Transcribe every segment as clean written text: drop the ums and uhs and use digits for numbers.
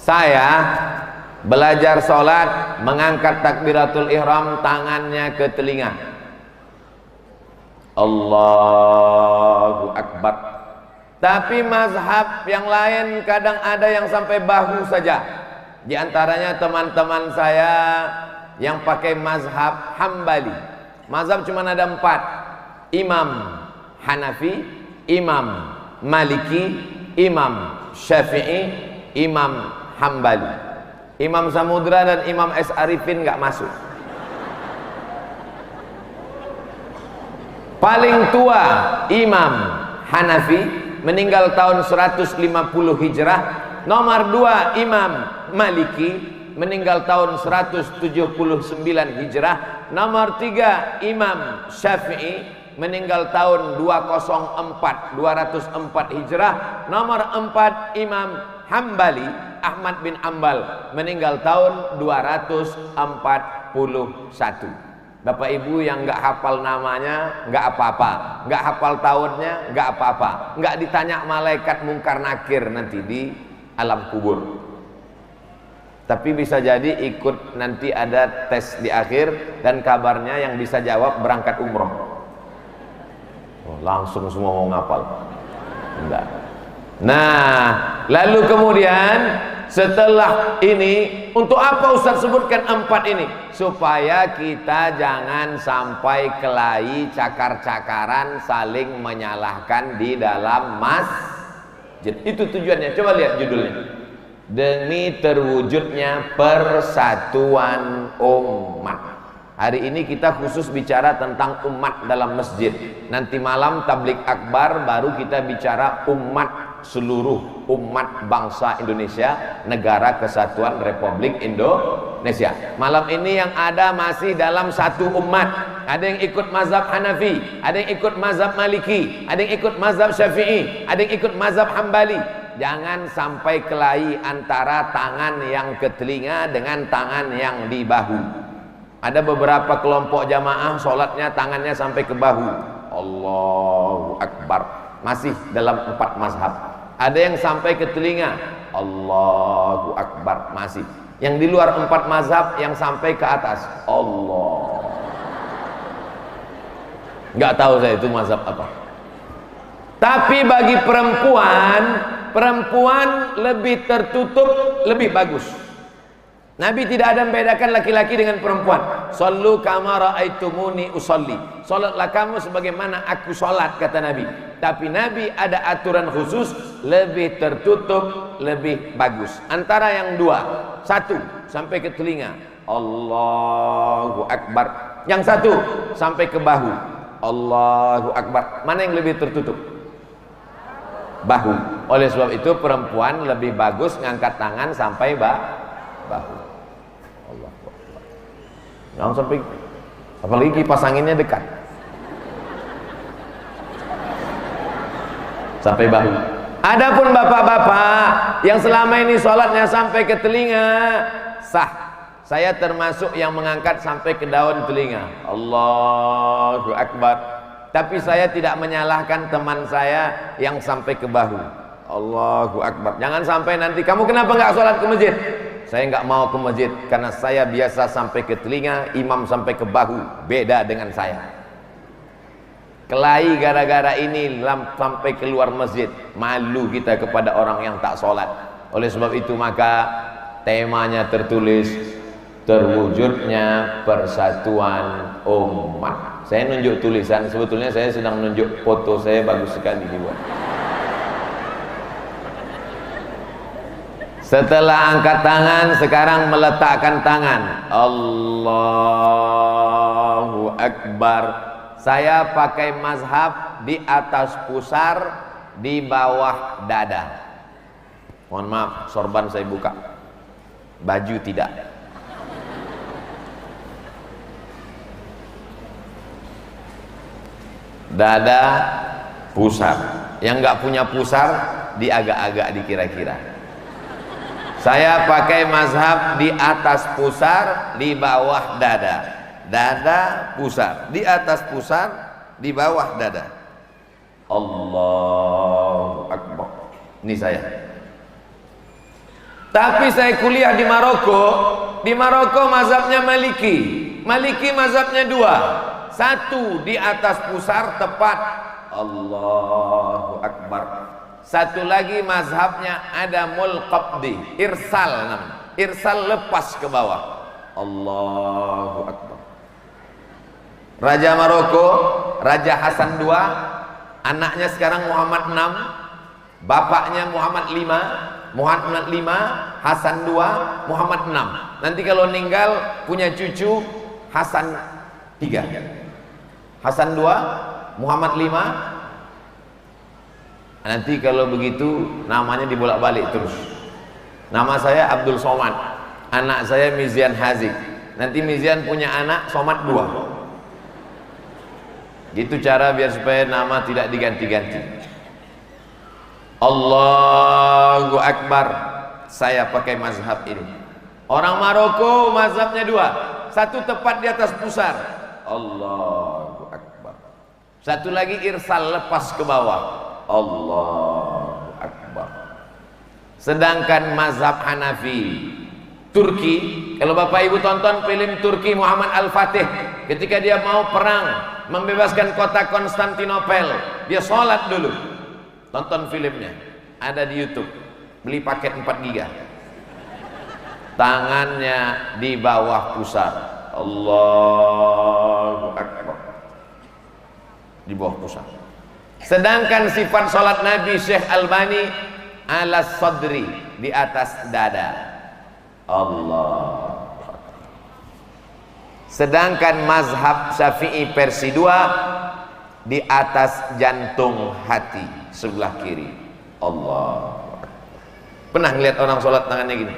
Saya belajar sholat mengangkat takbiratul ihram, tangannya ke telinga. Allahu Akbar. Tapi mazhab yang lain kadang ada yang sampai bahu saja. Di antaranya teman-teman saya yang pakai mazhab Hambali. Mazhab cuma ada 4. Imam Hanafi, Imam Maliki, Imam Syafi'i, Imam Hambali. Imam Samudra dan Imam S. Arifin nggak masuk. Paling tua Imam Hanafi, meninggal tahun 150 Hijrah. Nomor 2 Imam Maliki, meninggal tahun 179 Hijrah. Nomor 3 Imam Syafi'i, meninggal tahun 204 Hijrah. Nomor 4 Imam Hambali, Ahmad bin Ambal, meninggal tahun 241. Bapak Ibu yang nggak hafal namanya nggak apa-apa, nggak hafal tahunnya nggak apa-apa, nggak ditanya malaikat mungkar nakir nanti di alam kubur. Tapi bisa jadi ikut nanti ada tes di akhir dan kabarnya yang bisa jawab berangkat umroh. Langsung semua mau ngapal. Enggak. Nah, lalu kemudian setelah ini, untuk apa Ustaz sebutkan 4 ini? Supaya kita jangan sampai kelahi cakar-cakaran saling menyalahkan di dalam masjid. Itu tujuannya. Coba lihat judulnya. Demi terwujudnya persatuan umat. Hari ini kita khusus bicara tentang umat dalam masjid. Nanti malam tablik akbar baru kita bicara umat seluruh umat bangsa Indonesia, Negara Kesatuan Republik Indonesia. Malam ini yang ada masih dalam satu umat. Ada yang ikut mazhab Hanafi, ada yang ikut mazhab Maliki, ada yang ikut mazhab Syafi'i, ada yang ikut mazhab Hambali. Jangan sampai kelahi antara tangan yang ke telinga dengan tangan yang di bahu. Ada beberapa kelompok jamaah sholatnya tangannya sampai ke bahu. Allahu Akbar. Masih dalam 4 mazhab. Ada yang sampai ke telinga. Allahu Akbar. Masih. Yang di luar 4 mazhab yang sampai ke atas. Allah. Nggak tahu saya itu mazhab apa. Tapi bagi perempuan, perempuan lebih tertutup, lebih bagus. Nabi tidak ada membedakan laki-laki dengan perempuan. Sallu kama ra'aitumuni usolli. Salatlah kamu sebagaimana aku salat, kata Nabi. Tapi Nabi ada aturan khusus, lebih tertutup, lebih bagus. Antara yang 2, 1 sampai ke telinga, Allahu Akbar. Yang 1 sampai ke bahu, Allahu Akbar. Mana yang lebih tertutup? Bahu. Oleh sebab itu perempuan lebih bagus ngangkat tangan sampai bahu. Allah. Jangan sampai, apalagi kipas anginnya dekat sampai bahu. Adapun bapak-bapak yang selama ini sholatnya sampai ke telinga, sah. Saya termasuk yang mengangkat sampai ke daun telinga. Allahu Akbar. Tapi saya tidak menyalahkan teman saya yang sampai ke bahu. Allahu Akbar. Jangan sampai nanti, kamu kenapa nggak sholat ke masjid? Saya nggak mau ke masjid karena saya biasa sampai ke telinga, imam sampai ke bahu, beda dengan saya. Kelahi gara-gara ini sampai keluar masjid, malu kita kepada orang yang tak sholat. Oleh sebab itu maka temanya tertulis terwujudnya persatuan umat. Saya nunjuk tulisan, sebetulnya saya sedang nunjuk foto saya, bagus sekali dibuat. Setelah angkat tangan, sekarang meletakkan tangan. Allahu Akbar. Saya pakai mazhab di atas pusar, di bawah dada. Mohon maaf, sorban saya buka, baju tidak. Dada pusar. Yang nggak punya pusar, di agak-agak dikira-kira. Saya pakai mazhab di atas pusar, di bawah dada. Dada pusar, di atas pusar, di bawah dada. Allahu Akbar. Ini saya. Tapi saya kuliah di Maroko. Di Maroko mazhabnya Maliki. Maliki mazhabnya dua. Satu di atas pusar tepat. Allahu Akbar. Satu lagi mazhabnya ada mulqabdi, irsal namanya. Irsal lepas ke bawah. Allahu Akbar. Raja Maroko, Raja Hasan II, anaknya sekarang Muhammad VI, bapaknya Muhammad V, Muhammad V, Hasan II, Muhammad VI. Nanti kalau meninggal punya cucu Hasan III. Hasan II, Muhammad V. Nanti kalau begitu namanya dibolak-balik terus. Nama saya Abdul Somad, anak saya Mizian Hazik. Nanti Mizian punya anak Somad II. Gitu cara biar supaya nama tidak diganti-ganti. Allahu Akbar. Saya pakai mazhab ini. Orang Maroko mazhabnya dua. Satu tepat di atas pusar. Allahu Akbar. Satu lagi irsal lepas ke bawah. Allahu Akbar. Sedangkan mazhab Hanafi Turki, kalau Bapak Ibu tonton film Turki Muhammad Al-Fatih, ketika dia mau perang membebaskan kota Konstantinopel, dia sholat dulu. Tonton filmnya, ada di YouTube. Beli paket 4 giga. Tangannya di bawah pusar. Allahu Akbar. Di bawah pusar. Sedangkan sifat sholat Nabi Syekh Albani ala sadri, di atas dada. Allah. Sedangkan mazhab Syafi'i versi 2 di atas jantung hati sebelah kiri. Allah. Pernah ngeliat orang sholat tangannya gini?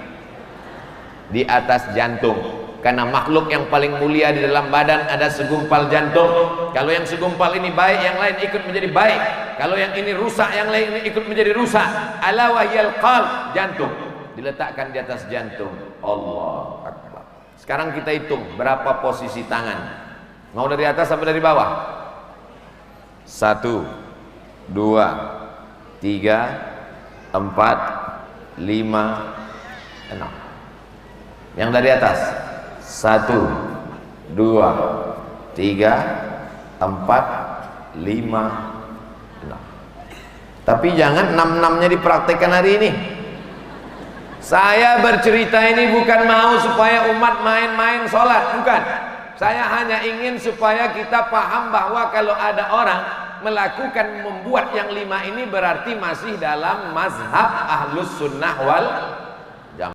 Di atas jantung. Karena makhluk yang paling mulia di dalam badan ada segumpal jantung. Kalau yang segumpal ini baik, yang lain ikut menjadi baik. Kalau yang ini rusak, yang lain ikut menjadi rusak. Ala wahyal qalb, jantung diletakkan di atas jantung. Allah Akbar. Sekarang kita hitung berapa posisi tangan. Mau dari atas sampai dari bawah? 1, 2, 3, 4, 5, 6. Yang dari atas 1, 2, 3, 4, 5, 6. Tapi jangan 6-6-nya dipraktekkan hari ini. Saya bercerita ini bukan mau supaya umat main-main sholat, bukan. Saya hanya ingin supaya kita paham bahwa kalau ada orang membuat yang 5 ini berarti masih dalam mazhab Ahlus Sunnah wal